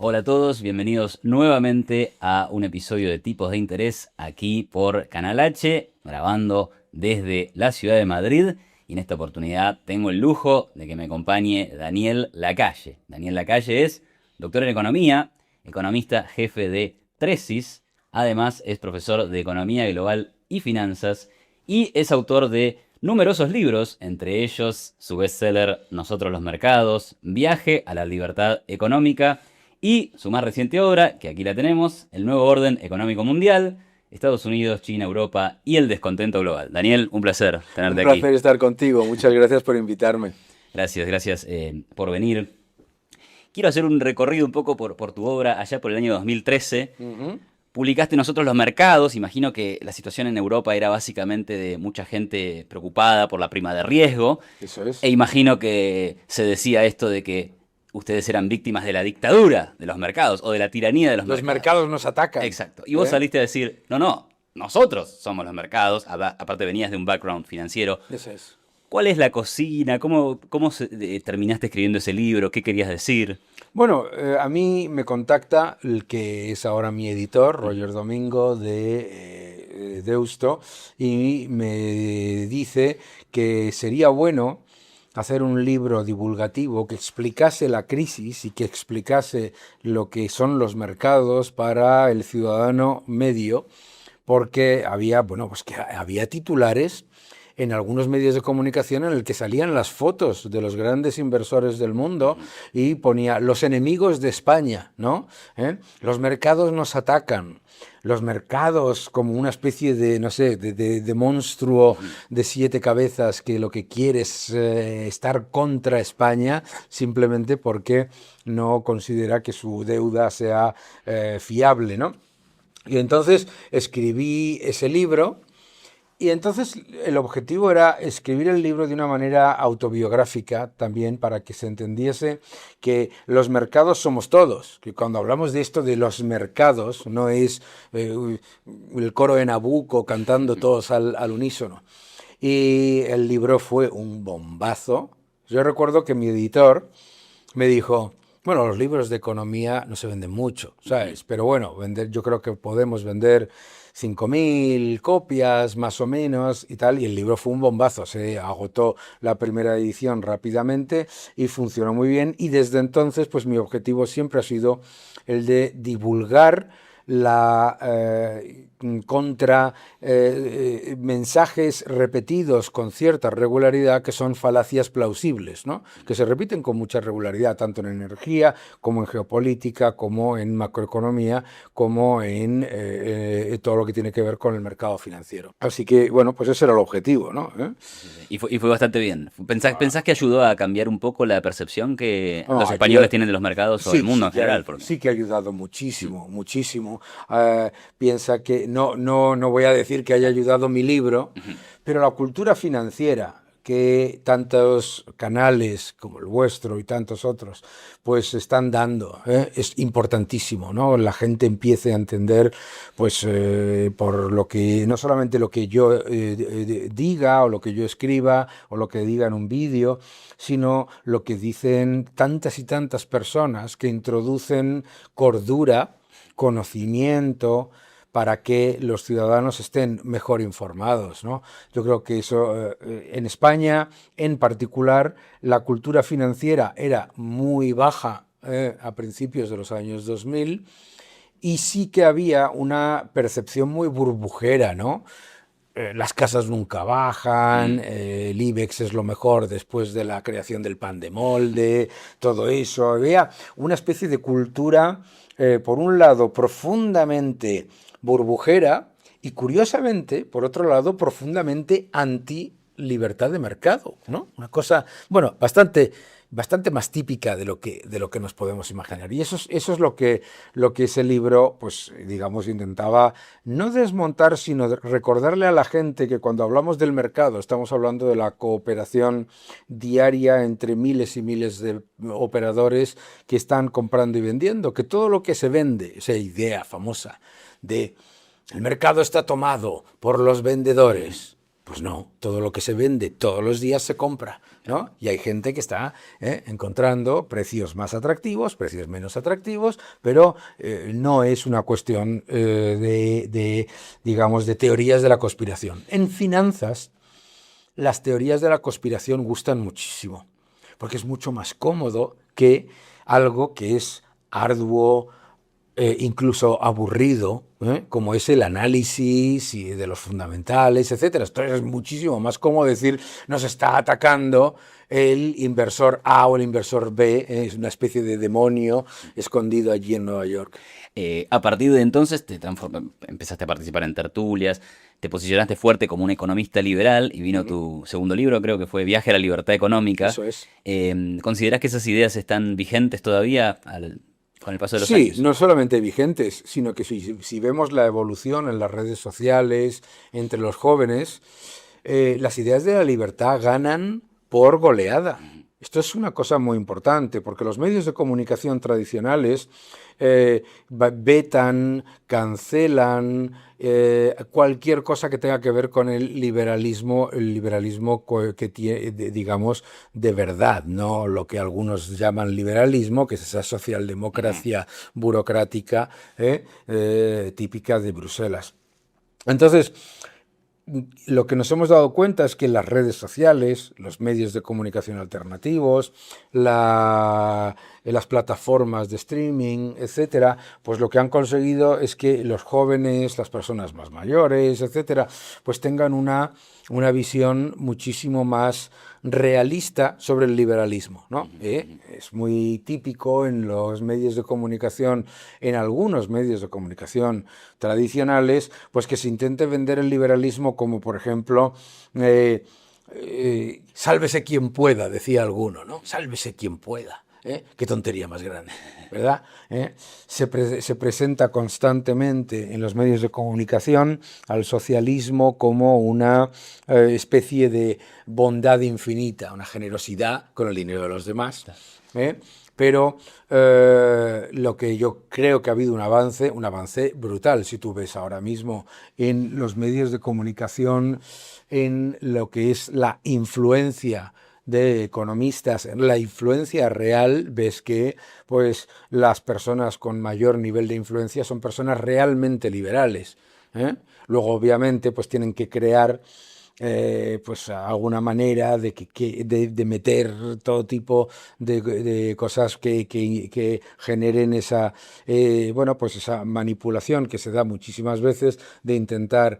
Hola a todos, bienvenidos nuevamente a un episodio de Tipos de Interés aquí por Canal H, grabando desde la ciudad de Madrid. Y en esta oportunidad tengo el lujo de que me acompañe Daniel Lacalle. Daniel Lacalle es doctor en Economía, economista jefe de Tresis, además es profesor de Economía Global y Finanzas y es autor de numerosos libros, entre ellos su bestseller Nosotros los Mercados, Viaje a la Libertad Económica y su más reciente obra, que aquí la tenemos, El Nuevo Orden Económico Mundial, Estados Unidos, China, Europa y el descontento global. Daniel, un placer Un tenerte aquí. placer estar contigo. Muchas gracias por invitarme. Gracias por venir. Quiero hacer un recorrido un poco por tu obra allá por el año 2013. Ujú. Publicaste Nosotros los Mercados. Imagino que la situación en Europa era básicamente de mucha gente preocupada por la prima de riesgo. Eso E es. imagino que se decía esto de que ustedes eran víctimas de la dictadura de los mercados o de la tiranía de los Los mercados. mercados nos atacan. Exacto. Y vos ¿Eh? saliste a decir, no, nosotros somos los mercados. Aparte venías de un background financiero. Eso es. ¿Cuál es la cocina? ¿Cómo terminaste escribiendo ese libro? ¿Qué querías decir? Bueno, a mí me contacta el que es ahora mi editor, Roger Domingo, de Deusto, y me dice que sería bueno hacer un libro divulgativo que explicase la crisis y que explicase lo que son los mercados para el ciudadano medio, porque había, bueno, pues que había titulares en algunos medios de comunicación en el que salían las fotos de los grandes inversores del mundo y ponía los enemigos de España, ¿no? Los mercados nos atacan. Los mercados como una especie de, no sé, de monstruo de 7 cabezas que lo que quiere es estar contra España simplemente porque no considera que su deuda sea fiable, ¿no? Y entonces escribí ese libro. Y entonces el objetivo era escribir el libro de una manera autobiográfica también para que se entendiese que los mercados somos todos, que cuando hablamos de esto de los mercados no es el coro de Nabucco cantando todos al unísono. Y el libro fue un bombazo. Yo recuerdo que mi editor me dijo, bueno, los libros de economía no se venden mucho, ¿sabes? Pero bueno, vender, yo creo que podemos vender 5.000 copias más o menos y tal, y el libro fue un bombazo, se agotó la primera edición rápidamente y funcionó muy bien, y desde entonces pues mi objetivo siempre ha sido el de divulgar la contra mensajes repetidos con cierta regularidad que son falacias plausibles, ¿no? Que se repiten con mucha regularidad tanto en energía como en geopolítica, como en macroeconomía, como en todo lo que tiene que ver con el mercado financiero. Así que, bueno, pues ese era el objetivo, ¿no? Y fue bastante bien. ¿Pensás que ayudó a cambiar un poco la percepción que No, los aquí, españoles tienen de los mercados o del sí, mundo en general? Porque sí que ha ayudado muchísimo, muchísimo. Piensa que no voy a decir que haya ayudado mi libro, pero la cultura financiera que tantos canales como el vuestro y tantos otros pues están dando, es importantísimo, ¿no? La gente empiece a entender pues por lo que no solamente lo que yo diga o lo que yo escriba o lo que diga en un vídeo, sino lo que dicen tantas y tantas personas que introducen cordura, conocimiento, para que los ciudadanos estén mejor informados, ¿no? Yo creo que eso, en España en particular, la cultura financiera era muy baja a principios de los años 2000 y sí que había una percepción muy burbujera, ¿no? Las casas nunca bajan, el IBEX es lo mejor después de la creación del pan de molde, todo eso. Había una especie de cultura, por un lado, profundamente burbujera y, curiosamente, por otro lado, profundamente anti libertad de mercado, ¿no? Una cosa, bueno, bastante más típica de lo que nos podemos imaginar. Y eso es lo que ese libro, pues, digamos, intentaba no desmontar, sino recordarle a la gente que cuando hablamos del mercado estamos hablando de la cooperación diaria entre miles y miles de operadores que están comprando y vendiendo, que todo lo que se vende, esa idea famosa de el mercado está tomado por los vendedores. Pues no, todo lo que se vende todos los días se compra, ¿no? Y hay gente que está encontrando precios más atractivos, precios menos atractivos, pero no es una cuestión digamos, de teorías de la conspiración. En finanzas, las teorías de la conspiración gustan muchísimo, porque es mucho más cómodo que algo que es arduo, incluso aburrido, como es el análisis y de los fundamentales, etcétera. Entonces es muchísimo más cómodo decir nos está atacando el inversor A o el inversor B, es una especie de demonio escondido allí en Nueva York. A partir de entonces empezaste a participar en tertulias, te posicionaste fuerte como un economista liberal y vino tu segundo libro, creo que fue Viaje a la Libertad Económica. Eso es. ¿Considerás que esas ideas están vigentes todavía con el paso de los Sí, años? no solamente vigentes, sino que si vemos la evolución en las redes sociales, entre los jóvenes, las ideas de la libertad ganan por goleada. Esto es una cosa muy importante, porque los medios de comunicación tradicionales vetan, cancelan cualquier cosa que tenga que ver con el liberalismo que tiene, digamos, de verdad, no lo que algunos llaman liberalismo, que es esa socialdemocracia burocrática típica de Bruselas. Entonces, lo que nos hemos dado cuenta es que las redes sociales, los medios de comunicación alternativos, las plataformas de streaming, etcétera, pues lo que han conseguido es que los jóvenes, las personas más mayores, etcétera, pues tengan una visión muchísimo más realista sobre el liberalismo, ¿no? Es muy típico en los medios de comunicación, en algunos medios de comunicación tradicionales, pues que se intente vender el liberalismo como, por ejemplo, sálvese quien pueda, decía alguno, ¿no? Sálvese quien pueda. Qué tontería más grande, ¿verdad? Se presenta constantemente en los medios de comunicación al socialismo como una especie de bondad infinita, una generosidad con el dinero de los demás. Pero lo que yo creo que ha habido un avance brutal, si tú ves ahora mismo en los medios de comunicación, en lo que es la influencia de economistas, en la influencia real, ves que pues las personas con mayor nivel de influencia son personas realmente liberales. Luego, obviamente, pues tienen que crear pues alguna manera de meter todo tipo de cosas que generen esa bueno, pues esa manipulación que se da muchísimas veces de intentar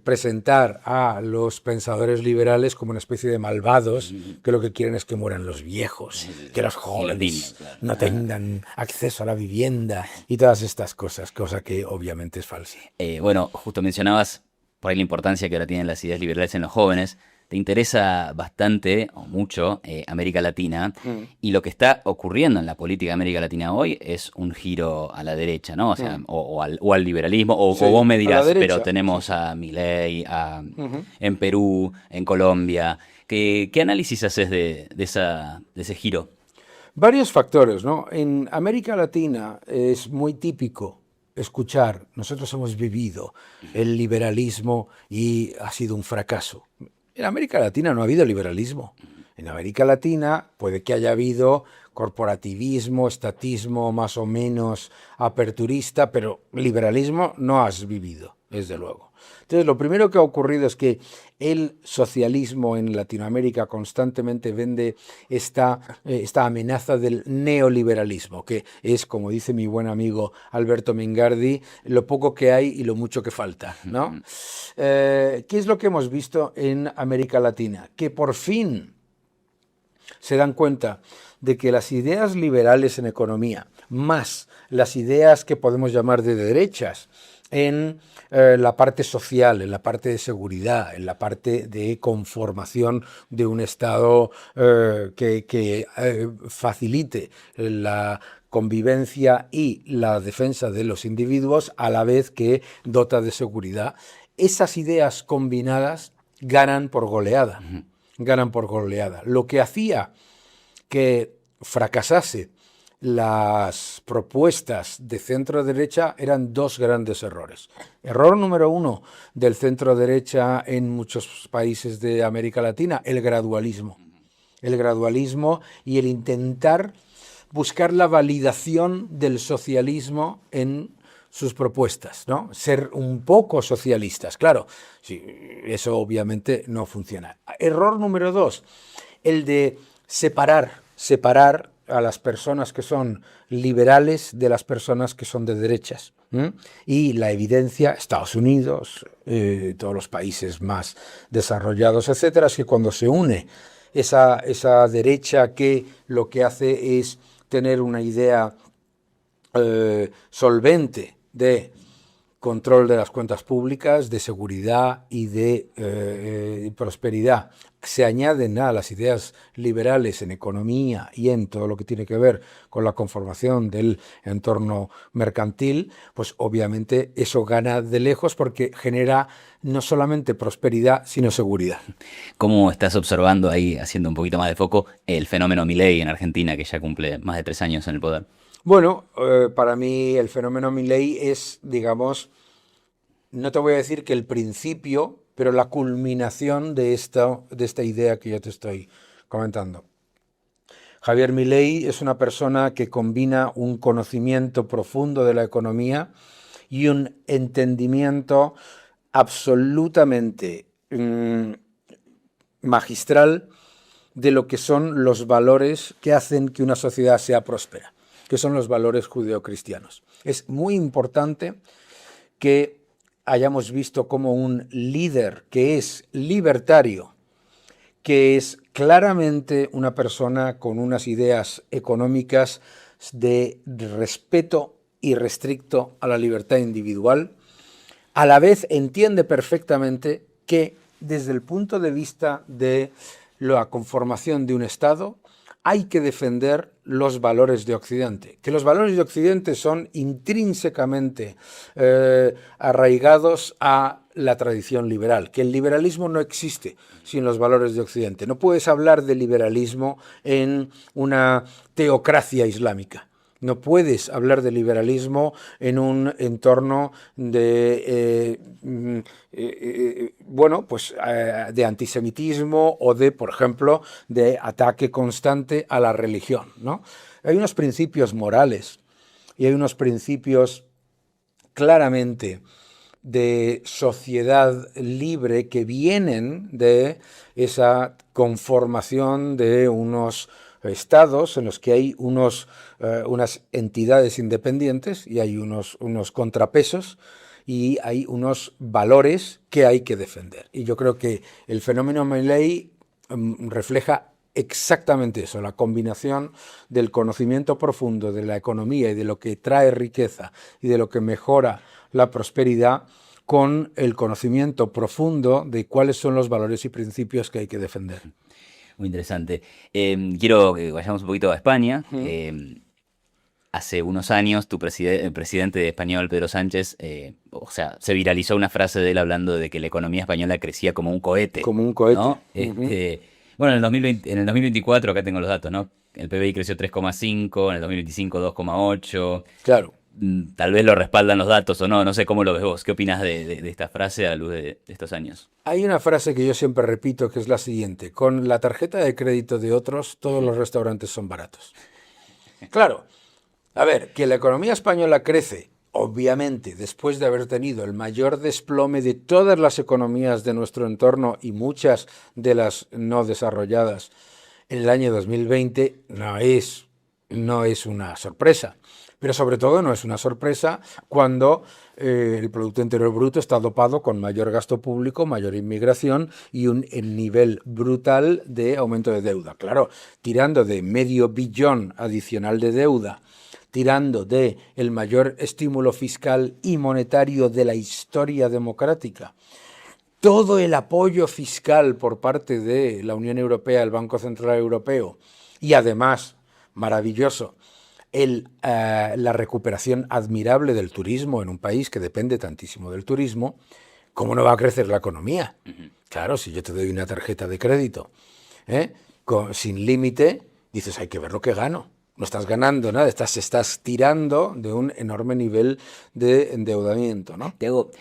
presentar a los pensadores liberales como una especie de malvados que lo que quieren es que mueran los viejos, que los jóvenes no tengan acceso a la vivienda y todas estas cosas, cosa que obviamente es falsa. Bueno, justo mencionabas por ahí la importancia que ahora tienen las ideas liberales en los jóvenes. Te interesa bastante o mucho América Latina y lo que está ocurriendo en la política de América Latina hoy es un giro a la derecha, ¿no? O sea, o al liberalismo, Sí, o vos me a la dirás, derecha. pero tenemos a Milei, en Perú, en Colombia. ¿Qué análisis haces de ese giro? Varios factores, ¿no? En América Latina es muy típico escuchar, nosotros hemos vivido el liberalismo y ha sido un fracaso. En América Latina no ha habido liberalismo. En América Latina puede que haya habido corporativismo, estatismo más o menos aperturista, pero liberalismo no has vivido, desde luego. Entonces, lo primero que ha ocurrido es que el socialismo en Latinoamérica constantemente vende esta amenaza del neoliberalismo, que es, como dice mi buen amigo Alberto Mingardi, lo poco que hay y lo mucho que falta, ¿no? ¿Qué es lo que hemos visto en América Latina? Que por fin se dan cuenta de que las ideas liberales en economía, más las ideas que podemos llamar de derechas, en la parte social, en la parte de seguridad, en la parte de conformación de un Estado que facilite la convivencia y la defensa de los individuos a la vez que dota de seguridad. Esas ideas combinadas ganan por goleada. Ganan por goleada. Lo que hacía que fracasase las propuestas de centro-derecha eran dos grandes errores. Error número uno del centro-derecha en muchos países de América Latina, el gradualismo. El gradualismo y el intentar buscar la validación del socialismo en sus propuestas, ¿no? Ser un poco socialistas, claro, sí, eso obviamente no funciona. Error número dos, el de separar a las personas que son liberales de las personas que son de derechas. Y la evidencia, Estados Unidos, todos los países más desarrollados, etcétera, es que cuando se une esa derecha que lo que hace es tener una idea solvente de control de las cuentas públicas, de seguridad y de prosperidad, se añaden a las ideas liberales en economía y en todo lo que tiene que ver con la conformación del entorno mercantil, pues obviamente eso gana de lejos porque genera no solamente prosperidad, sino seguridad. ¿Cómo estás observando ahí, haciendo un poquito más de foco, el fenómeno Milei en Argentina, que ya cumple más de 3 años en el poder? Bueno, para mí el fenómeno Milei es, digamos, no te voy a decir que el principio, pero la culminación de esta idea que yo te estoy comentando. Javier Milei es una persona que combina un conocimiento profundo de la economía y un entendimiento absolutamente magistral de lo que son los valores que hacen que una sociedad sea próspera, que son los valores judeocristianos. Es muy importante que hayamos visto como un líder que es libertario, que es claramente una persona con unas ideas económicas de respeto irrestricto a la libertad individual, a la vez entiende perfectamente que desde el punto de vista de la conformación de un Estado, hay que defender los valores de Occidente, que los valores de Occidente son intrínsecamente arraigados a la tradición liberal, que el liberalismo no existe sin los valores de Occidente. No puedes hablar de liberalismo en una teocracia islámica. No puedes hablar de liberalismo en un entorno de, de antisemitismo o de, por ejemplo, de ataque constante a la religión, ¿no? Hay unos principios morales y hay unos principios claramente de sociedad libre que vienen de esa conformación de unos estados en los que hay unas entidades independientes y hay unos contrapesos y hay unos valores que hay que defender. Y yo creo que el fenómeno Milei refleja exactamente eso, la combinación del conocimiento profundo de la economía y de lo que trae riqueza y de lo que mejora la prosperidad con el conocimiento profundo de cuáles son los valores y principios que hay que defender. Muy interesante. Quiero que vayamos un poquito a España. Hace unos años el presidente español, Pedro Sánchez, se viralizó una frase de él hablando de que la economía española crecía como un cohete. Como un cohete. ¿No? Bueno, en el 2024, acá tengo los datos, ¿no? El PBI creció 3,5, en el 2025 2,8. Claro. Tal vez lo respaldan los datos o no, no sé cómo lo ves vos. ¿Qué opinas de esta frase a la luz de estos años? Hay una frase que yo siempre repito que es la siguiente: con la tarjeta de crédito de otros, todos los restaurantes son baratos. Claro, a ver, que la economía española crece, obviamente, después de haber tenido el mayor desplome de todas las economías de nuestro entorno y muchas de las no desarrolladas en el año 2020, no es una sorpresa. Pero sobre todo no es una sorpresa cuando el Producto Interior Bruto está dopado con mayor gasto público, mayor inmigración y un nivel brutal de aumento de deuda. Claro, tirando de $500 billion adicional de deuda, tirando de el mayor estímulo fiscal y monetario de la historia democrática, todo el apoyo fiscal por parte de la Unión Europea, el Banco Central Europeo y además, maravilloso, la recuperación admirable del turismo en un país que depende tantísimo del turismo, ¿cómo no va a crecer la economía? Claro, si yo te doy una tarjeta de crédito sin límite, dices, hay que ver lo que gano. no estás ganando nada, estás tirando de un enorme nivel de endeudamiento, ¿no? Te hago,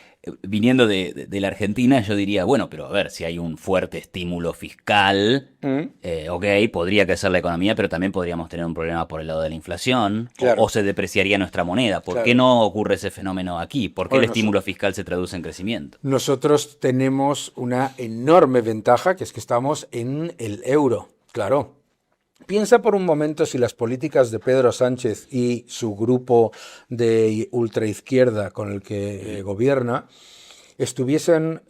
viniendo de la Argentina, yo diría, bueno, pero a ver, si hay un fuerte estímulo fiscal, ok, podría crecer la economía, pero también podríamos tener un problema por el lado de la inflación, Claro. o se depreciaría nuestra moneda. ¿Por Claro. qué no ocurre ese fenómeno aquí? ¿Por qué el Bueno, estímulo fiscal se traduce en crecimiento? Nosotros tenemos una enorme ventaja, que es que estamos en el euro, claro. Piensa por un momento si las políticas de Pedro Sánchez y su grupo de ultraizquierda con el que gobierna estuviesen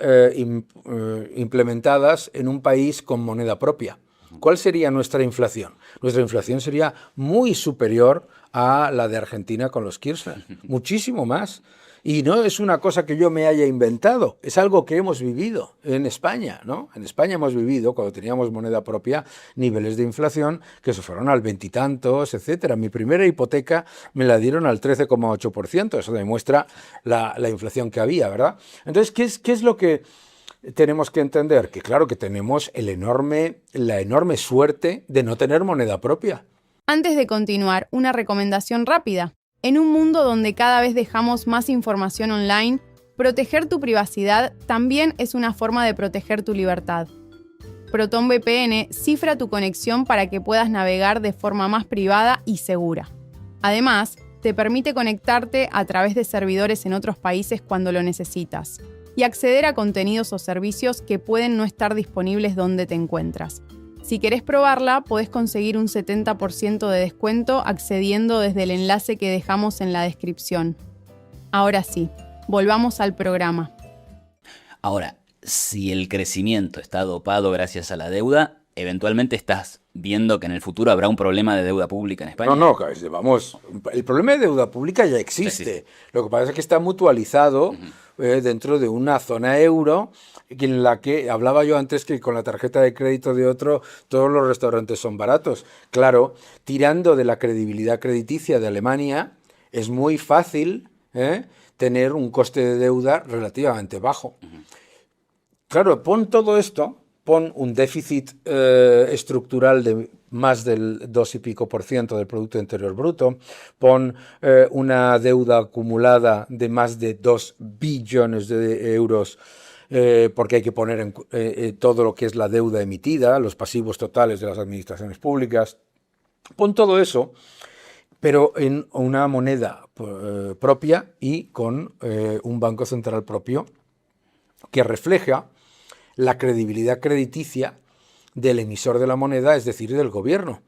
implementadas en un país con moneda propia. ¿Cuál sería nuestra inflación? Nuestra inflación sería muy superior a la de Argentina con los Kirchner, muchísimo más. Y no es una cosa que yo me haya inventado, es algo que hemos vivido en España, ¿no? En España hemos vivido, cuando teníamos moneda propia, niveles de inflación que se fueron al veintitantos, etcétera. Mi primera hipoteca me la dieron al 13,8%, eso demuestra la inflación que había, ¿verdad? Entonces, ¿qué es lo que tenemos que entender? Que claro que tenemos la enorme suerte de no tener moneda propia. Antes de continuar, una recomendación rápida. En un mundo donde cada vez dejamos más información online, proteger tu privacidad también es una forma de proteger tu libertad. ProtonVPN cifra tu conexión para que puedas navegar de forma más privada y segura. Además, te permite conectarte a través de servidores en otros países cuando lo necesitas y acceder a contenidos o servicios que pueden no estar disponibles donde te encuentras. Si querés probarla, podés conseguir un 70% de descuento accediendo desde el enlace que dejamos en la descripción. Ahora sí, volvamos al programa. Ahora, si el crecimiento está dopado gracias a la deuda, eventualmente estás viendo que en el futuro habrá un problema de deuda pública en España. No, vamos, el problema de deuda pública ya existe. Lo que pasa es que está mutualizado dentro de una zona euro, en la que hablaba yo antes que con la tarjeta de crédito de otro todos los restaurantes son baratos. Claro, tirando de la credibilidad crediticia de Alemania, es muy fácil tener un coste de deuda relativamente bajo. Claro, pon todo esto, pon un déficit estructural de más del 2 y pico % del Producto Interior Bruto, pon una deuda acumulada de más de 2 billones de euros, porque hay que poner en todo lo que es la deuda emitida, los pasivos totales de las administraciones públicas. Pon todo eso, pero en una moneda propia y con un banco central propio que refleja la credibilidad crediticia del emisor de la moneda, es decir, del gobierno.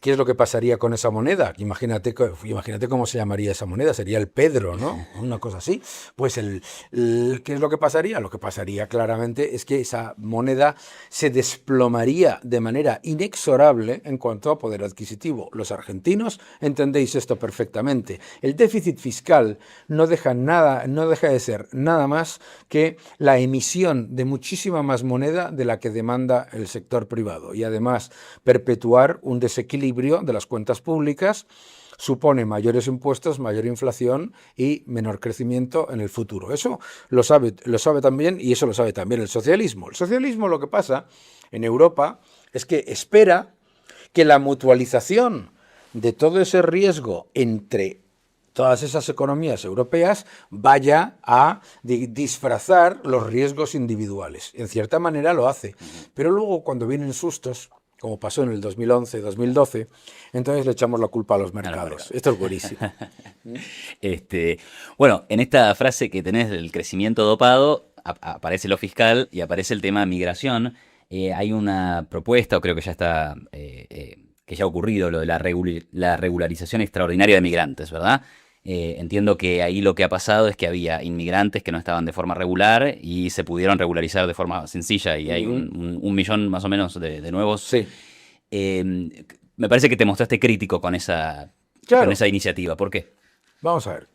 ¿Qué es lo que pasaría con esa moneda? Imagínate cómo se llamaría esa moneda, sería el Pedro, ¿no? Una cosa así. Pues ¿qué es lo que pasaría? Lo que pasaría claramente es que esa moneda se desplomaría de manera inexorable en cuanto a poder adquisitivo. Los argentinos entendéis esto perfectamente. El déficit fiscal no deja de ser nada más que la emisión de muchísima más moneda de la que demanda el sector privado, y además perpetuar un desequilibrio de las cuentas públicas supone mayores impuestos, mayor inflación y menor crecimiento en el futuro. Eso lo sabe también, y eso lo sabe también el socialismo. El socialismo, lo que pasa en Europa es que espera que la mutualización de todo ese riesgo entre todas esas economías europeas vaya a disfrazar los riesgos individuales. En cierta manera lo hace, pero luego cuando vienen sustos, como pasó en el 2011-2012, entonces le echamos la culpa a los mercados. Esto es buenísimo. Bueno, en esta frase que tenés del crecimiento dopado, aparece lo fiscal y aparece el tema de migración. Hay una propuesta, o creo que ya está, que ya ha ocurrido, lo de la regularización extraordinaria de migrantes, ¿verdad? Entiendo que ahí lo que ha pasado es que había inmigrantes que no estaban de forma regular y se pudieron regularizar de forma sencilla, y hay un millón más o menos de nuevos. Sí. Me parece que te mostraste crítico con esa iniciativa. ¿Por qué? Vamos a ver.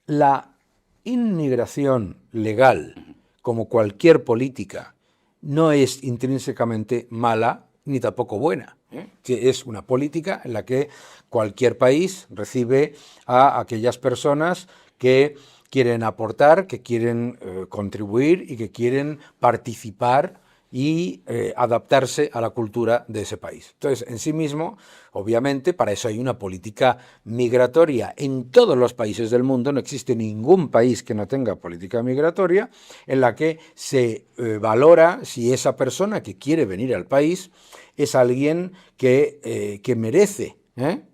La inmigración legal, como cualquier política, no es intrínsecamente mala ni tampoco buena. Que es una política en la que cualquier país recibe a aquellas personas que quieren aportar, que quieren contribuir y que quieren participar y adaptarse a la cultura de ese país. Entonces, en sí mismo, obviamente, para eso hay una política migratoria en todos los países del mundo. No existe ningún país que no tenga política migratoria, en la que se valora si esa persona que quiere venir al país es alguien que merece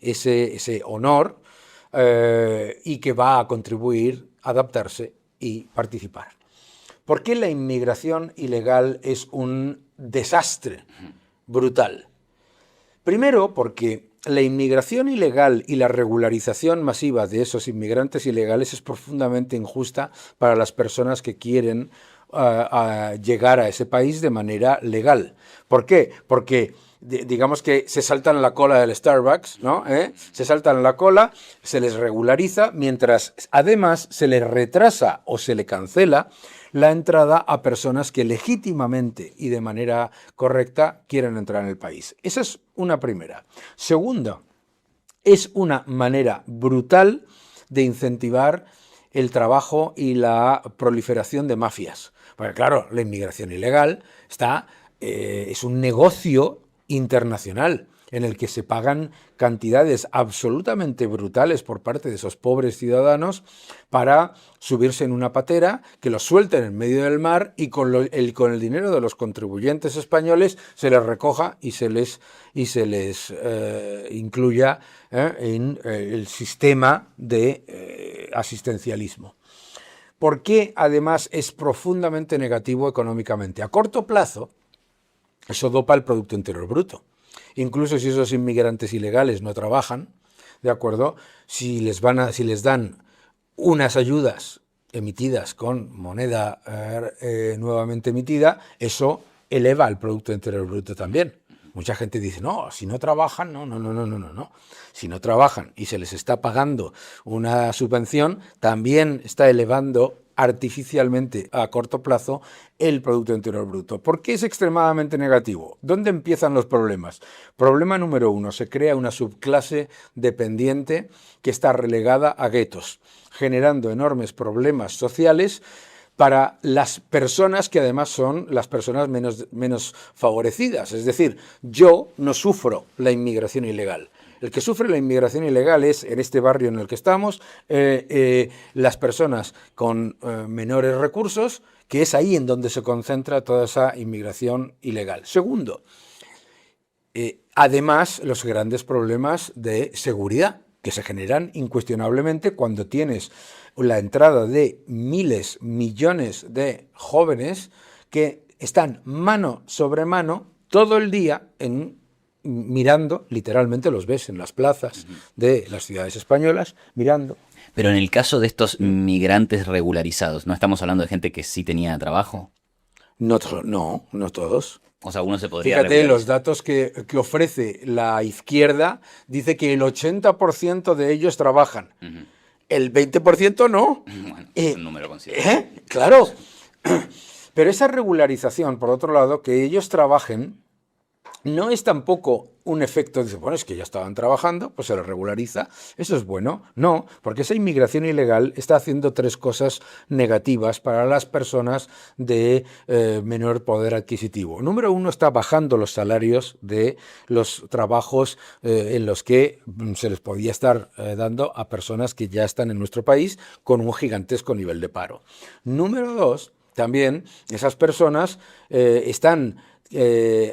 ese honor y que va a contribuir, adaptarse y participar. ¿Por qué la inmigración ilegal es un desastre brutal? Primero, porque la inmigración ilegal y la regularización masiva de esos inmigrantes ilegales es profundamente injusta para las personas que quieren llegar a ese país de manera legal. ¿Por qué? Porque digamos que se saltan la cola del Starbucks, ¿no? Se saltan la cola, se les regulariza, mientras además se les retrasa o se le cancela la entrada a personas que legítimamente y de manera correcta quieren entrar en el país. Esa es una primera. Segunda, es una manera brutal de incentivar el trabajo y la proliferación de mafias. Porque claro, la inmigración ilegal es un negocio internacional en el que se pagan cantidades absolutamente brutales por parte de esos pobres ciudadanos para subirse en una patera, que los suelten en medio del mar y con el dinero de los contribuyentes españoles se les recoja y se les incluya en el sistema de asistencialismo. ¿Por qué además es profundamente negativo económicamente? A corto plazo, eso dopa el Producto Interior Bruto. Incluso si esos inmigrantes ilegales no trabajan, ¿de acuerdo? Si les dan unas ayudas emitidas con moneda nuevamente emitida, eso eleva el Producto Interior Bruto también. Mucha gente dice, no, si no trabajan, no. Si no trabajan y se les está pagando una subvención, también está elevando artificialmente a corto plazo el Producto Interior Bruto. ¿Por qué es extremadamente negativo? ¿Dónde empiezan los problemas? Problema número 1, se crea una subclase dependiente que está relegada a guetos, generando enormes problemas sociales para las personas que además son las personas menos favorecidas. Es decir, yo no sufro la inmigración ilegal. El que sufre la inmigración ilegal es, en este barrio en el que estamos, las personas con menores recursos, que es ahí en donde se concentra toda esa inmigración ilegal. Segundo, además, los grandes problemas de seguridad que se generan incuestionablemente cuando tienes la entrada de miles, millones de jóvenes que están mano sobre mano todo el día mirando, literalmente los ves en las plazas de las ciudades españolas, mirando. Pero en el caso de estos migrantes regularizados, ¿no estamos hablando de gente que sí tenía trabajo? No todos. O sea, uno se podría Fíjate, los datos que ofrece la izquierda dice que el 80% de ellos trabajan. El 20% no. Bueno, es un número considerable. Claro. Pero esa regularización, por otro lado, que ellos trabajen, no es tampoco un efecto de, bueno, es que ya estaban trabajando, pues se les regulariza, eso es bueno. No, porque esa inmigración ilegal está haciendo 3 cosas negativas para las personas de menor poder adquisitivo. Número 1, está bajando los salarios de los trabajos en los que se les podía estar dando a personas que ya están en nuestro país con un gigantesco nivel de paro. Número 2, también esas personas están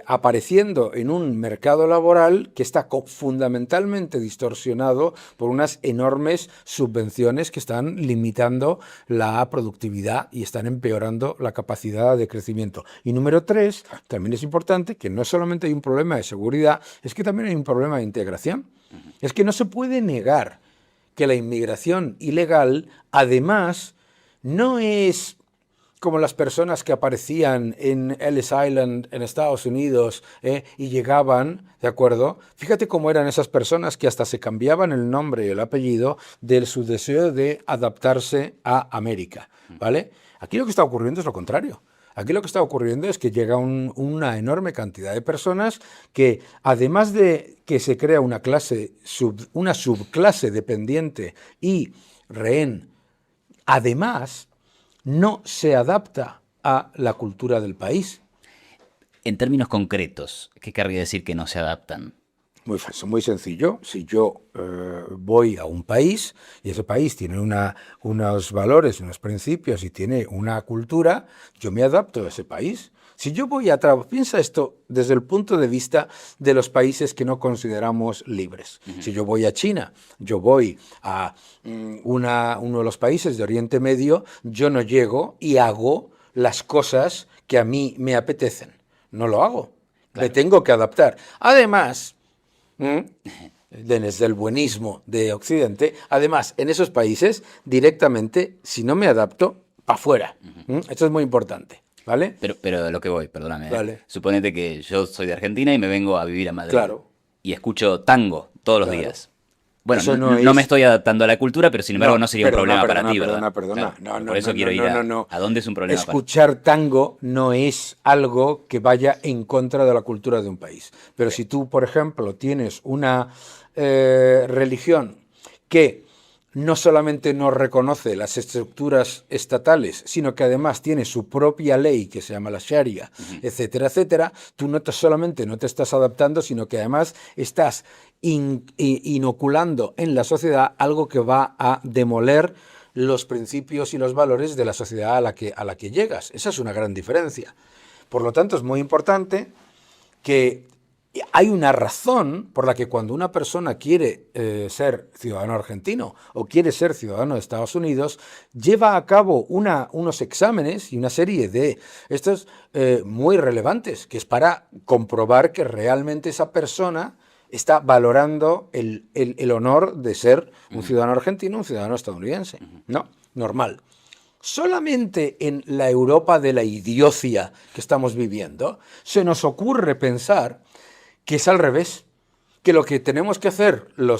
apareciendo en un mercado laboral que está fundamentalmente distorsionado por unas enormes subvenciones que están limitando la productividad y están empeorando la capacidad de crecimiento. Y número 3, también es importante que no solamente hay un problema de seguridad, es que también hay un problema de integración. Es que no se puede negar que la inmigración ilegal, además, no es como las personas que aparecían en Ellis Island en Estados Unidos y llegaban, ¿de acuerdo? Fíjate cómo eran esas personas que hasta se cambiaban el nombre y el apellido de su deseo de adaptarse a América, ¿vale? Aquí lo que está ocurriendo es lo contrario. Aquí lo que está ocurriendo es que llega una enorme cantidad de personas que, además de que se crea una subclase dependiente y rehén, además no se adapta a la cultura del país. En términos concretos, ¿qué querría decir que no se adaptan? Muy sencillo. Si yo voy a un país y ese país tiene unos valores, unos principios y tiene una cultura, yo me adapto a ese país. Si yo voy a piensa esto desde el punto de vista de los países que no consideramos libres. Si yo voy a China, yo voy a uno de los países de Oriente Medio, yo no llego y hago las cosas que a mí me apetecen. No lo hago. Claro. Me tengo que adaptar. Además, desde el buenismo de Occidente, además, en esos países, directamente, si no me adapto, para afuera. Esto es muy importante, ¿vale? Pero de lo que voy, perdóname. Vale. Suponete que yo soy de Argentina y me vengo a vivir a Madrid. Claro. Y escucho tango todos los Claro. días. Bueno, Eso no me estoy adaptando a la cultura, pero sin embargo no sería un problema para ti, ¿verdad? Perdona. Claro, No, por eso quiero ir a no. ¿a dónde es un problema para ti? Escuchar tango no es algo que vaya en contra de la cultura de un país. Pero si tú, por ejemplo, tienes una religión que no solamente no reconoce las estructuras estatales, sino que además tiene su propia ley que se llama la Sharia, etcétera, etcétera, tú solamente no te estás adaptando, sino que además estás inoculando en la sociedad algo que va a demoler los principios y los valores de la sociedad a la que llegas. Esa es una gran diferencia. Por lo tanto, es muy importante que hay una razón por la que cuando una persona quiere ser ciudadano argentino o quiere ser ciudadano de Estados Unidos, lleva a cabo unos exámenes y una serie de estos muy relevantes, que es para comprobar que realmente esa persona está valorando el honor de ser un ciudadano argentino, un ciudadano estadounidense. No, normal. Solamente en la Europa de la idiocia que estamos viviendo se nos ocurre pensar que es al revés, que lo que tenemos que hacer la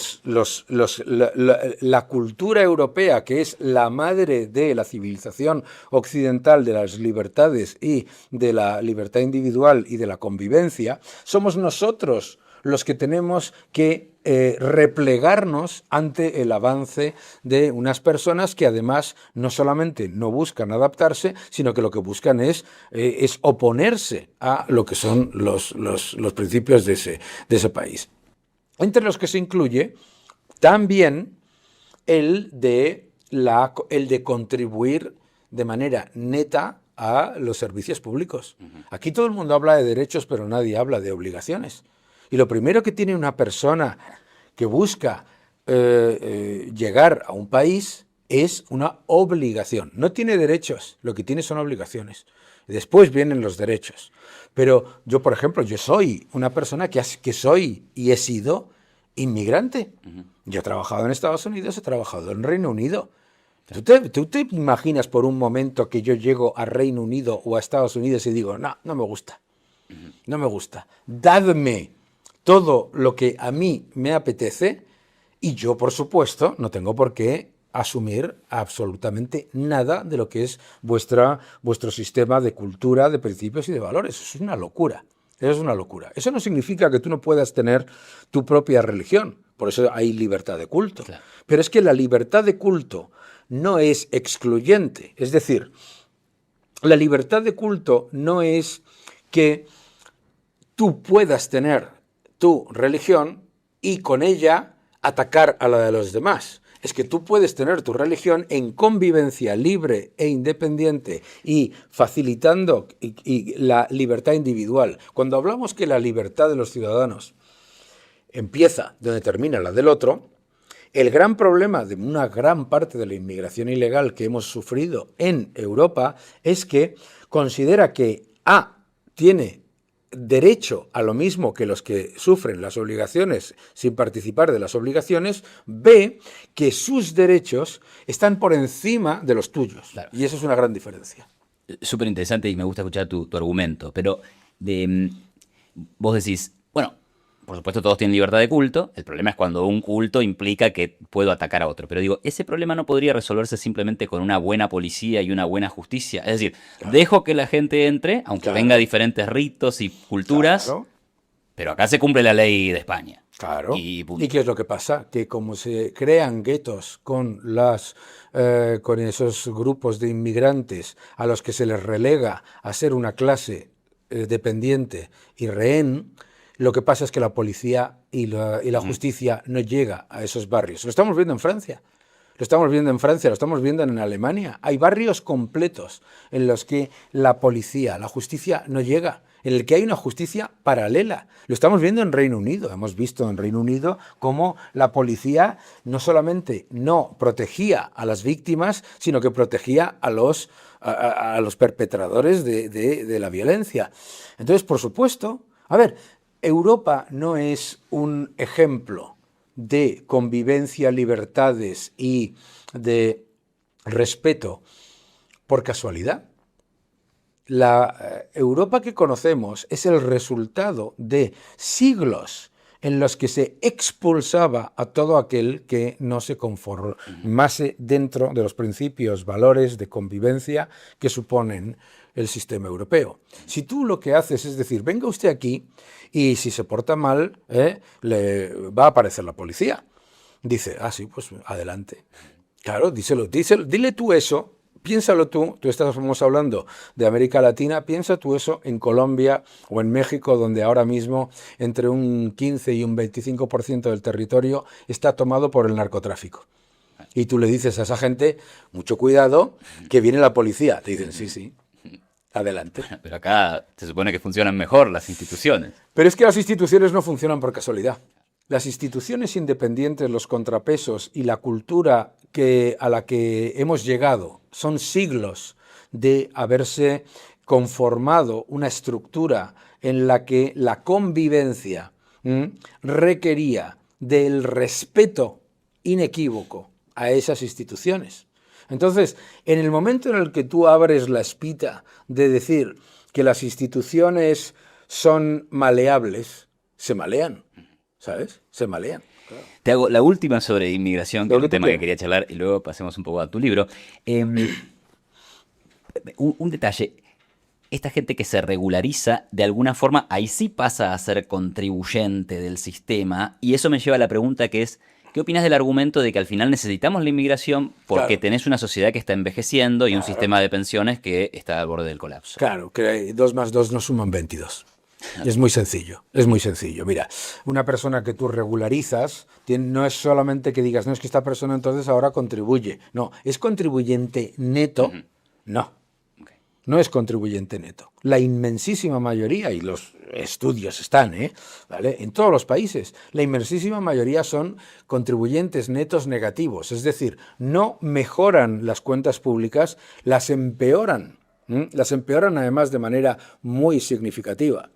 cultura europea, que es la madre de la civilización occidental, de las libertades y de la libertad individual y de la convivencia, somos nosotros los que tenemos que replegarnos ante el avance de unas personas que además no solamente no buscan adaptarse, sino que lo que buscan es oponerse a lo que son los principios de ese país. Entre los que se incluye también el de contribuir de manera neta a los servicios públicos. Aquí todo el mundo habla de derechos, pero nadie habla de obligaciones. Y lo primero que tiene una persona que busca llegar a un país es una obligación. No tiene derechos, lo que tiene son obligaciones. Después vienen los derechos. Pero yo, por ejemplo, yo soy una persona que soy y he sido inmigrante. Yo he trabajado en Estados Unidos, he trabajado en Reino Unido. ¿Tú te imaginas por un momento que yo llego a Reino Unido o a Estados Unidos y digo, no me gusta, no me gusta, dadme todo lo que a mí me apetece y yo, por supuesto, no tengo por qué asumir absolutamente nada de lo que es vuestro sistema de cultura, de principios y de valores? Eso es una locura. Eso es una locura. Eso no significa que tú no puedas tener tu propia religión. Por eso hay libertad de culto. Claro. Pero es que la libertad de culto no es excluyente. Es decir, la libertad de culto no es que tú puedas tener tu religión y con ella atacar a la de los demás. Es que tú puedes tener tu religión en convivencia libre e independiente y facilitando la libertad individual. Cuando hablamos que la libertad de los ciudadanos empieza donde termina la del otro, el gran problema de una gran parte de la inmigración ilegal que hemos sufrido en Europa es que considera que A tiene derecho a lo mismo que los que sufren las obligaciones sin participar de las obligaciones, B, que sus derechos están por encima de los tuyos. Claro. Y eso es una gran diferencia. Súper interesante y me gusta escuchar tu argumento, pero vos decís, bueno, por supuesto todos tienen libertad de culto, el problema es cuando un culto implica que puedo atacar a otro, pero digo, ese problema no podría resolverse simplemente con una buena policía y una buena justicia, es decir, claro, dejo que la gente entre, aunque claro, venga diferentes ritos y culturas, claro, pero acá se cumple la ley de España. Claro. ¿Y qué es lo que pasa? Que como se crean guetos con esos grupos de inmigrantes a los que se les relega a ser una clase dependiente y rehén, lo que pasa es que la policía y la justicia no llega a esos barrios. Lo estamos viendo en Francia. Lo estamos viendo en Francia, lo estamos viendo en Alemania. Hay barrios completos en los que la policía, la justicia no llega, en el que hay una justicia paralela. Lo estamos viendo en Reino Unido. Hemos visto en Reino Unido cómo la policía no solamente no protegía a las víctimas, sino que protegía a los perpetradores de la violencia. Entonces, por supuesto, a ver, Europa no es un ejemplo de convivencia, libertades y de respeto por casualidad. La Europa que conocemos es el resultado de siglos en los que se expulsaba a todo aquel que no se conformase dentro de los principios, valores de convivencia que suponen el sistema europeo. Si tú lo que haces es decir, venga usted aquí y si se porta mal, le va a aparecer la policía. Dice, sí, pues adelante. Claro, díselo, dile tú eso. Piénsalo tú estamos hablando de América Latina, piensa tú eso en Colombia o en México, donde ahora mismo entre un 15 y un 25% del territorio está tomado por el narcotráfico. Y tú le dices a esa gente, mucho cuidado, que viene la policía. Te dicen, sí, adelante. Pero acá se supone que funcionan mejor las instituciones. Pero es que las instituciones no funcionan por casualidad. Las instituciones independientes, los contrapesos y la cultura a la que hemos llegado son siglos de haberse conformado una estructura en la que la convivencia requería del respeto inequívoco a esas instituciones. Entonces, en el momento en el que tú abres la espita de decir que las instituciones son maleables, se malean, ¿sabes? Se malean. Claro. Te hago la última sobre inmigración, que es un tema que quería charlar, y luego pasemos un poco a tu libro. Un detalle, esta gente que se regulariza, de alguna forma, ahí sí pasa a ser contribuyente del sistema, y eso me lleva a la pregunta que es, ¿qué opinas del argumento de que al final necesitamos la inmigración porque tenés una sociedad que está envejeciendo y un sistema de pensiones que está al borde del colapso? Claro, que 2 más 2 no suman 22. Es muy sencillo. Mira, una persona que tú regularizas no es solamente que digas, no, es que esta persona entonces ahora contribuye. No, es contribuyente neto. No, no es contribuyente neto. La inmensísima mayoría, y los estudios están, ¿vale? En todos los países, la inmensísima mayoría son contribuyentes netos negativos. Es decir, no mejoran las cuentas públicas, las empeoran. Las empeoran además de manera muy significativa.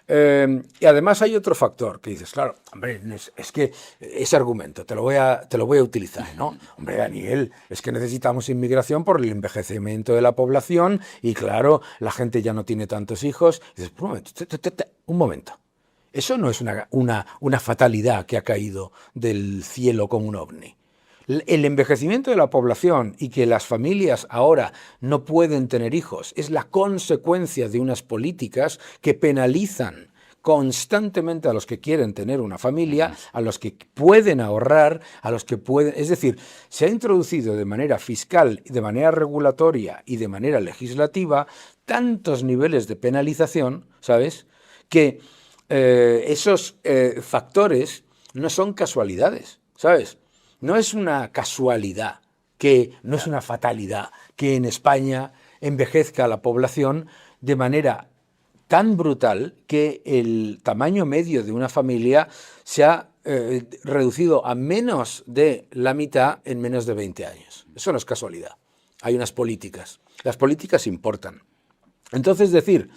Y además hay otro factor que dices, claro, hombre, es que ese argumento te lo voy a utilizar, ¿no? Hombre, Daniel, es que necesitamos inmigración por el envejecimiento de la población y claro, la gente ya no tiene tantos hijos. Y dices, un momento. Eso no es una fatalidad que ha caído del cielo como un ovni. El envejecimiento de la población y que las familias ahora no pueden tener hijos es la consecuencia de unas políticas que penalizan constantemente a los que quieren tener una familia, a los que pueden ahorrar, a los que pueden... Es decir, se ha introducido de manera fiscal, de manera regulatoria y de manera legislativa tantos niveles de penalización, ¿sabes?, que esos factores no son casualidades, ¿sabes? No es una casualidad, no es una fatalidad que en España envejezca la población de manera tan brutal que el tamaño medio de una familia se ha reducido a menos de la mitad en menos de 20 años. Eso no es casualidad. Hay unas políticas. Las políticas importan. Entonces decir...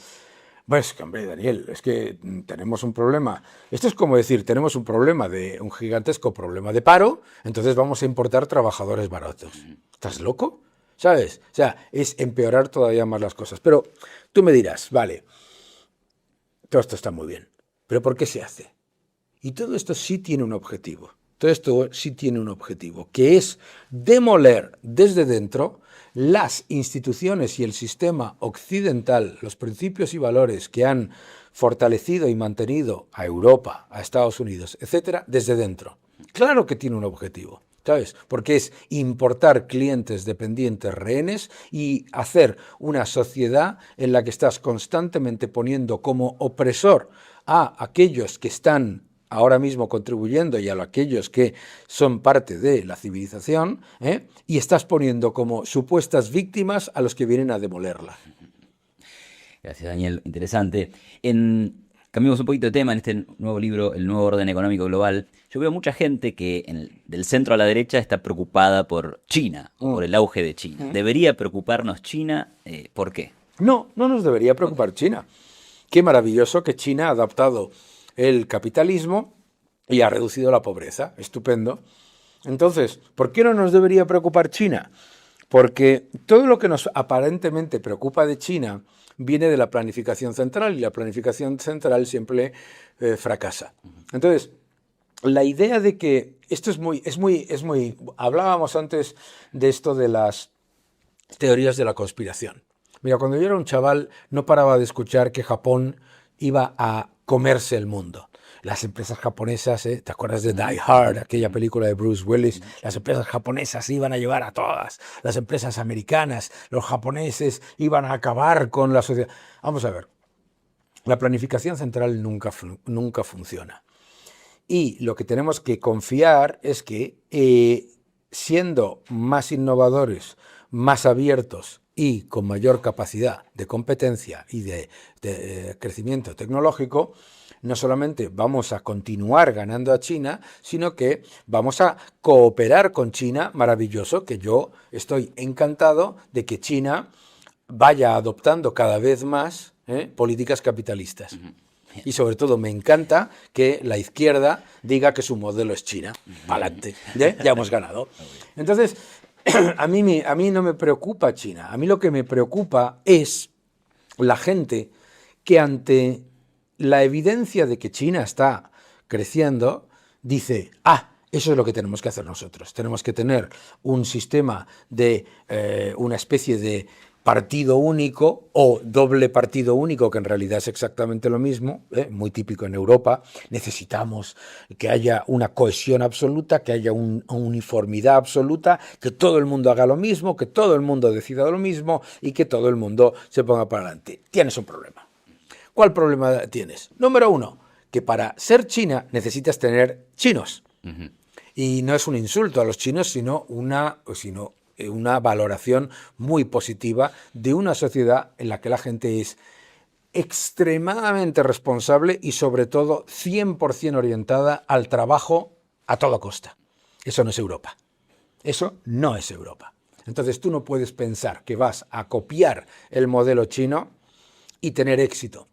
Pues, hombre, Daniel, es que tenemos un problema. Esto es como decir, tenemos un gigantesco problema de paro, entonces vamos a importar trabajadores baratos. ¿Estás loco? ¿Sabes? O sea, es empeorar todavía más las cosas. Pero tú me dirás, vale, todo esto está muy bien, pero ¿por qué se hace? Y todo esto sí tiene un objetivo. Todo esto sí tiene un objetivo, que es demoler desde dentro las instituciones y el sistema occidental, los principios y valores que han fortalecido y mantenido a Europa, a Estados Unidos, etcétera, desde dentro. Claro que tiene un objetivo. ¿sabes? Porque es importar clientes dependientes rehenes y hacer una sociedad en la que estás constantemente poniendo como opresor a aquellos que están ahora mismo contribuyendo y a aquellos que son parte de la civilización, y estás poniendo como supuestas víctimas a los que vienen a demolerla. Gracias, Daniel. Interesante. Cambiamos un poquito de tema en este nuevo libro, El nuevo orden económico global. Yo veo mucha gente que del centro a la derecha está preocupada por China, por el auge de China. ¿Debería preocuparnos China? ¿Por qué? No nos debería preocupar China. Qué maravilloso que China ha adaptado el capitalismo y ha reducido la pobreza. Estupendo. Entonces, ¿por qué no nos debería preocupar China? Porque todo lo que nos aparentemente preocupa de China viene de la planificación central y la planificación central siempre fracasa. Entonces, la idea de que esto es muy... Hablábamos antes de esto de las teorías de la conspiración. Mira, cuando yo era un chaval no paraba de escuchar que Japón iba a comerse el mundo. Las empresas japonesas, ¿te acuerdas de Die Hard, aquella película de Bruce Willis? Las empresas japonesas iban a llevar a todas. Las empresas americanas, los japoneses iban a acabar con la sociedad. Vamos a ver, la planificación central nunca funciona. Y lo que tenemos que confiar es que siendo más innovadores, más abiertos y con mayor capacidad de competencia y de crecimiento tecnológico, no solamente vamos a continuar ganando a China, sino que vamos a cooperar con China, maravilloso, que yo estoy encantado de que China vaya adoptando cada vez más políticas capitalistas. Y sobre todo me encanta que la izquierda diga que su modelo es China. Pa'lante, ya hemos ganado. Entonces, a mí no me preocupa China. A mí lo que me preocupa es la gente que ante la evidencia de que China está creciendo, dice, eso es lo que tenemos que hacer nosotros. Tenemos que tener un sistema de una especie de partido único o doble partido único, que en realidad es exactamente lo mismo, muy típico en Europa. Necesitamos que haya una cohesión absoluta, que haya una uniformidad absoluta, que todo el mundo haga lo mismo, que todo el mundo decida lo mismo y que todo el mundo se ponga para adelante. Tienes un problema. ¿Cuál problema tienes? Número uno, que para ser China necesitas tener chinos. Y no es un insulto a los chinos, sino una valoración muy positiva de una sociedad en la que la gente es extremadamente responsable y sobre todo 100% orientada al trabajo a toda costa. Eso no es Europa. Eso no es Europa. Entonces tú no puedes pensar que vas a copiar el modelo chino y tener éxito,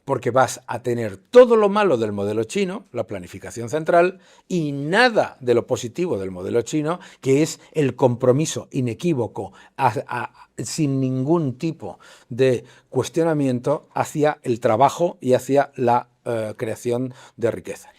porque vas a tener todo lo malo del modelo chino, la planificación central, y nada de lo positivo del modelo chino, que es el compromiso inequívoco, sin ningún tipo de cuestionamiento, hacia el trabajo y hacia la creación de riqueza.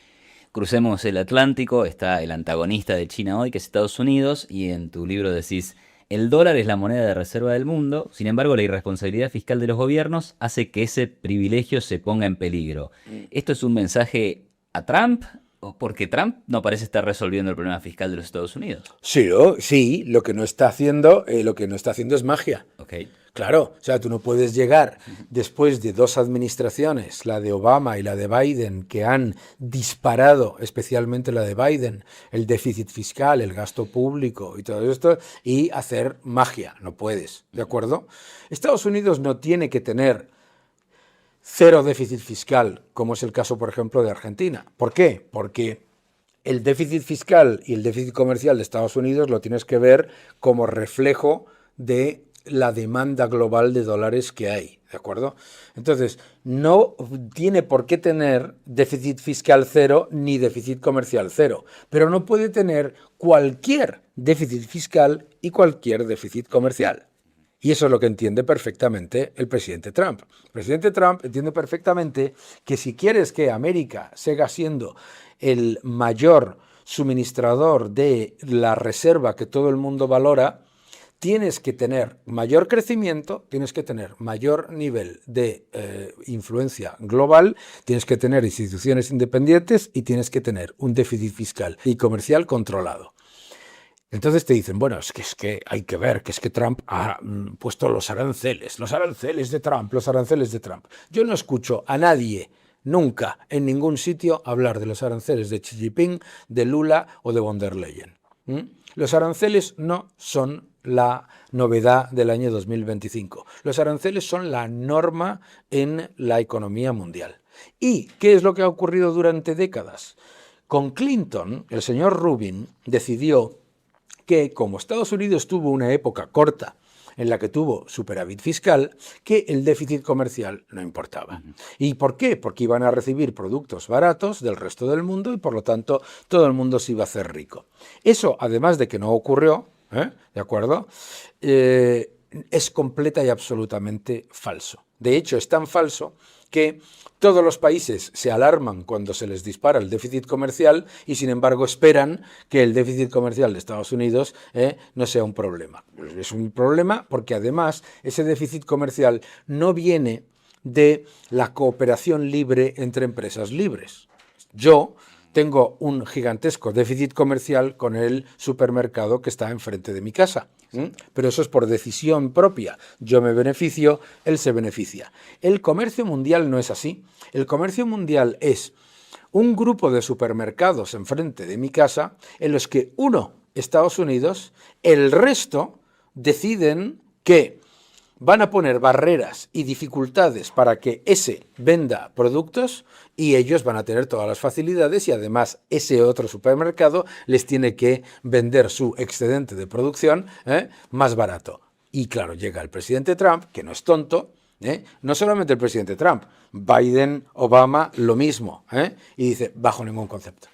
Crucemos el Atlántico, está el antagonista de China hoy, que es Estados Unidos, y en tu libro decís: el dólar es la moneda de reserva del mundo, sin embargo la irresponsabilidad fiscal de los gobiernos hace que ese privilegio se ponga en peligro. ¿Esto es un mensaje a Trump? ¿O porque Trump no parece estar resolviendo el problema fiscal de los Estados Unidos? Sí, lo que no está haciendo es magia. Okay. Claro, o sea, tú no puedes llegar después de 2 administraciones, la de Obama y la de Biden, que han disparado, especialmente la de Biden, el déficit fiscal, el gasto público y todo esto, y hacer magia. No puedes, ¿de acuerdo? Estados Unidos no tiene que tener 0 déficit fiscal, como es el caso, por ejemplo, de Argentina. ¿Por qué? Porque el déficit fiscal y el déficit comercial de Estados Unidos lo tienes que ver como reflejo de la demanda global de dólares que hay, ¿de acuerdo? Entonces, no tiene por qué tener déficit fiscal 0 ni déficit comercial 0, pero no puede tener cualquier déficit fiscal y cualquier déficit comercial. Y eso es lo que entiende perfectamente el presidente Trump. El presidente Trump entiende perfectamente que si quieres que América siga siendo el mayor suministrador de la reserva que todo el mundo valora, tienes que tener mayor crecimiento, tienes que tener mayor nivel de influencia global, tienes que tener instituciones independientes y tienes que tener un déficit fiscal y comercial controlado. Entonces te dicen, bueno, es que hay que ver, que es que Trump ha puesto los aranceles de Trump, los aranceles de Trump. Yo no escucho a nadie nunca en ningún sitio hablar de los aranceles de Xi Jinping, de Lula o de von der Leyen. Los aranceles no son la novedad del año 2025. Los aranceles son la norma en la economía mundial. ¿Y qué es lo que ha ocurrido durante décadas? Con Clinton, el señor Rubin decidió que, como Estados Unidos tuvo una época corta en la que tuvo superávit fiscal, que el déficit comercial no importaba. ¿Y por qué? Porque iban a recibir productos baratos del resto del mundo y por lo tanto todo el mundo se iba a hacer rico. Eso, además de que no ocurrió, ¿de acuerdo? Es completa y absolutamente falso. De hecho, es tan falso que todos los países se alarman cuando se les dispara el déficit comercial y, sin embargo, esperan que el déficit comercial de Estados Unidos no sea un problema. Es un problema porque, además, ese déficit comercial no viene de la cooperación libre entre empresas libres. Yo tengo un gigantesco déficit comercial con el supermercado que está enfrente de mi casa. Pero eso es por decisión propia. Yo me beneficio, él se beneficia. El comercio mundial no es así. El comercio mundial es un grupo de supermercados enfrente de mi casa en los que uno, Estados Unidos, el resto deciden que van a poner barreras y dificultades para que ese venda productos y ellos van a tener todas las facilidades y además ese otro supermercado les tiene que vender su excedente de producción más barato. Y claro, llega el presidente Trump, que no es tonto, no solamente el presidente Trump, Biden, Obama, lo mismo, y dice, bajo ningún concepto.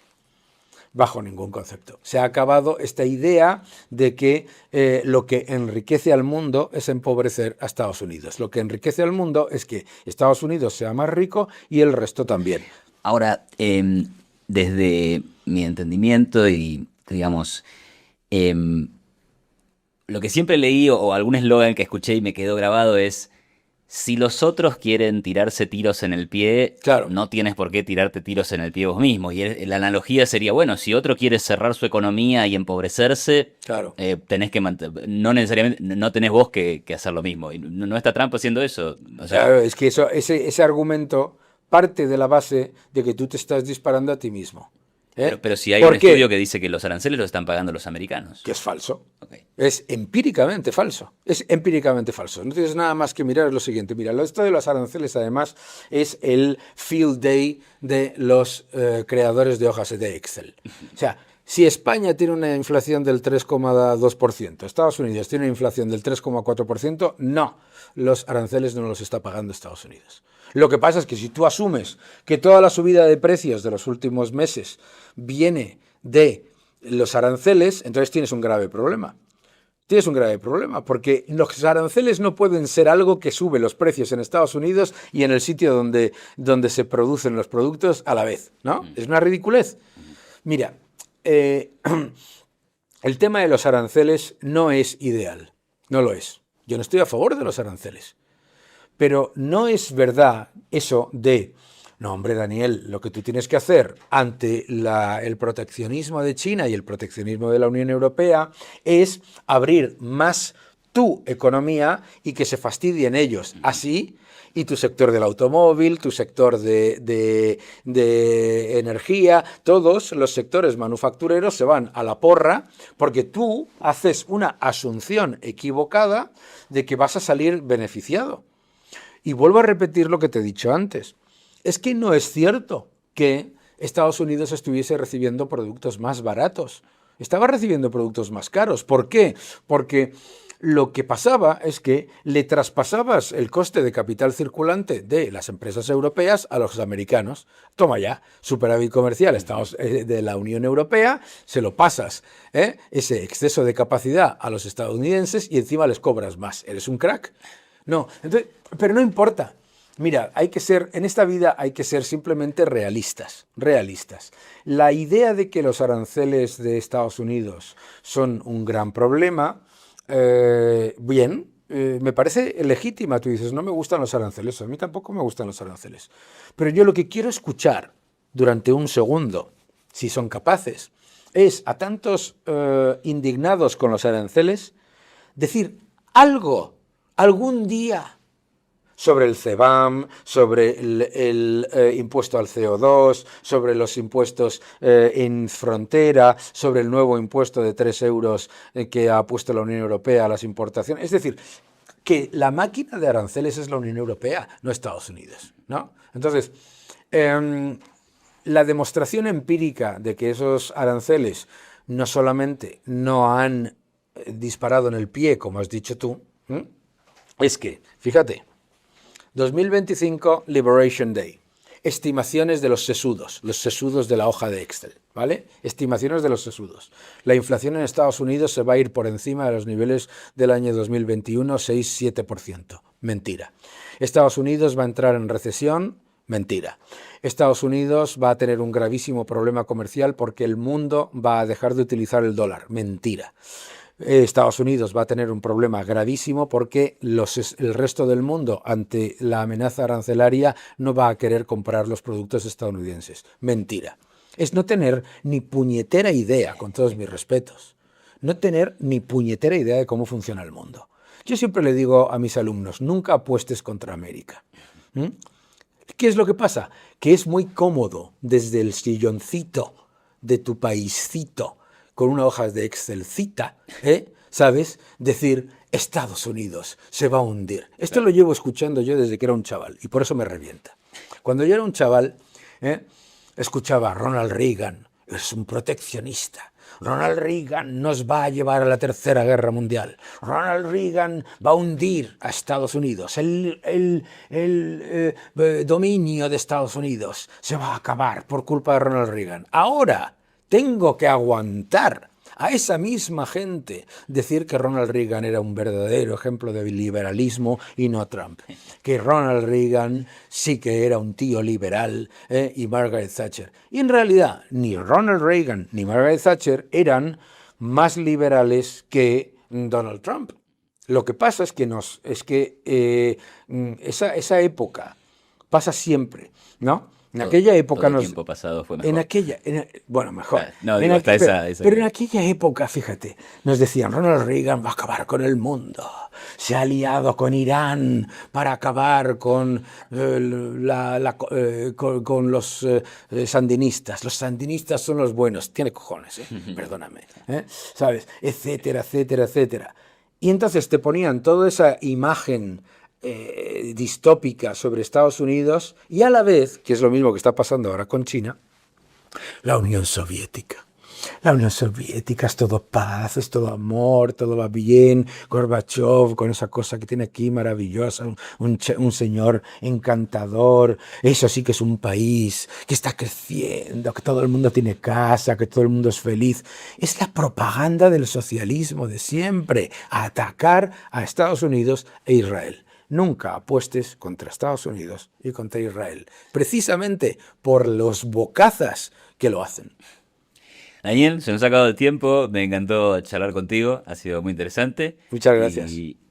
Bajo ningún concepto. Se ha acabado esta idea de que lo que enriquece al mundo es empobrecer a Estados Unidos. Lo que enriquece al mundo es que Estados Unidos sea más rico y el resto también. Ahora, desde mi entendimiento y, digamos, lo que siempre leí o algún eslogan que escuché y me quedó grabado es: si los otros quieren tirarse tiros en el pie, claro, no tienes por qué tirarte tiros en el pie vos mismo. Y la analogía sería, bueno, si otro quiere cerrar su economía y empobrecerse, claro, tenés que no necesariamente, no tenés vos que hacer lo mismo. Y no está Trump haciendo eso. O sea, claro, es que ese argumento parte de la base de que tú te estás disparando a ti mismo. Pero si hay un estudio que dice que los aranceles los están pagando los americanos. Que es falso. Okay. Es empíricamente falso. Es empíricamente falso. No tienes nada más que mirar lo siguiente. Mira, esto de los aranceles, además, es el field day de los creadores de hojas de Excel. O sea, si España tiene una inflación del 3,2%, Estados Unidos tiene una inflación del 3,4%, no, los aranceles no los está pagando Estados Unidos. Lo que pasa es que si tú asumes que toda la subida de precios de los últimos meses viene de los aranceles, entonces tienes un grave problema. Tienes un grave problema, porque los aranceles no pueden ser algo que sube los precios en Estados Unidos y en el sitio donde se producen los productos a la vez, ¿no? Es una ridiculez. Mira, el tema de los aranceles no es ideal, no lo es. Yo no estoy a favor de los aranceles. Pero no es verdad eso de, no, hombre, Daniel, lo que tú tienes que hacer ante el proteccionismo de China y el proteccionismo de la Unión Europea es abrir más tu economía y que se fastidien ellos. Así, y tu sector del automóvil, tu sector de energía, todos los sectores manufactureros se van a la porra porque tú haces una asunción equivocada de que vas a salir beneficiado. Y vuelvo a repetir lo que te he dicho antes. Es que no es cierto que Estados Unidos estuviese recibiendo productos más baratos. Estaba recibiendo productos más caros. ¿Por qué? Porque lo que pasaba es que le traspasabas el coste de capital circulante de las empresas europeas a los americanos. Toma ya, superávit comercial de la Unión Europea, se lo pasas, ese exceso de capacidad a los estadounidenses y encima les cobras más. ¿Eres un crack? No, entonces, pero no importa. Mira, en esta vida hay que ser simplemente realistas. La idea de que los aranceles de Estados Unidos son un gran problema, me parece legítima. Tú dices, no me gustan los aranceles, a mí tampoco me gustan los aranceles. Pero yo lo que quiero escuchar durante un segundo, si son capaces, es a tantos indignados con los aranceles decir algo, algún día, sobre el CBAM, sobre el impuesto al CO2, sobre los impuestos en frontera, sobre el nuevo impuesto de 3 euros que ha puesto la Unión Europea a las importaciones. Es decir, que la máquina de aranceles es la Unión Europea, no Estados Unidos, ¿no? Entonces, la demostración empírica de que esos aranceles no solamente no han disparado en el pie, como has dicho tú, es que, fíjate, 2025 Liberation Day. Estimaciones de los sesudos de la hoja de Excel, ¿vale? Estimaciones de los sesudos. La inflación en Estados Unidos se va a ir por encima de los niveles del año 2021, 6-7%. Mentira. Estados Unidos va a entrar en recesión. Mentira. Estados Unidos va a tener un gravísimo problema comercial porque el mundo va a dejar de utilizar el dólar. Mentira. Estados Unidos va a tener un problema gravísimo porque el resto del mundo, ante la amenaza arancelaria, no va a querer comprar los productos estadounidenses. Mentira. Es no tener ni puñetera idea, con todos mis respetos, no tener ni puñetera idea de cómo funciona el mundo. Yo siempre le digo a mis alumnos, nunca apuestes contra América. ¿Qué es lo que pasa? Que es muy cómodo desde el silloncito de tu paíscito, con una hoja de Excelcita, ¿sabes? Decir, Estados Unidos se va a hundir. Esto lo llevo escuchando yo desde que era un chaval y por eso me revienta. Cuando yo era un chaval, escuchaba a Ronald Reagan, es un proteccionista. Ronald Reagan nos va a llevar a la Tercera Guerra Mundial. Ronald Reagan va a hundir a Estados Unidos. El dominio de Estados Unidos se va a acabar por culpa de Ronald Reagan. Ahora tengo que aguantar a esa misma gente decir que Ronald Reagan era un verdadero ejemplo de liberalismo y no Trump. Que Ronald Reagan sí que era un tío liberal y Margaret Thatcher. Y en realidad ni Ronald Reagan ni Margaret Thatcher eran más liberales que Donald Trump. Lo que pasa es que esa época pasa siempre, ¿no? En aquella época todo el tiempo pasado fue mejor. Bueno, mejor. No, digo, hasta esa pero en aquella época, fíjate, nos decían, Ronald Reagan va a acabar con el mundo. Se ha aliado con Irán para acabar con los sandinistas. Los sandinistas son los buenos. Tiene cojones, perdóname. ¿Sabes? Etcétera, etcétera, etcétera. Y entonces te ponían toda esa imagen distópica sobre Estados Unidos y a la vez, que es lo mismo que está pasando ahora con China, la Unión Soviética. La Unión Soviética es todo paz, es todo amor, todo va bien. Gorbachev con esa cosa que tiene aquí maravillosa, un señor encantador. Eso sí que es un país que está creciendo, que todo el mundo tiene casa, que todo el mundo es feliz. Es la propaganda del socialismo de siempre, atacar a Estados Unidos e Israel. Nunca apuestes contra Estados Unidos y contra Israel, precisamente por los bocazas que lo hacen. Daniel, se nos ha acabado el tiempo, me encantó charlar contigo, ha sido muy interesante. Muchas gracias. Y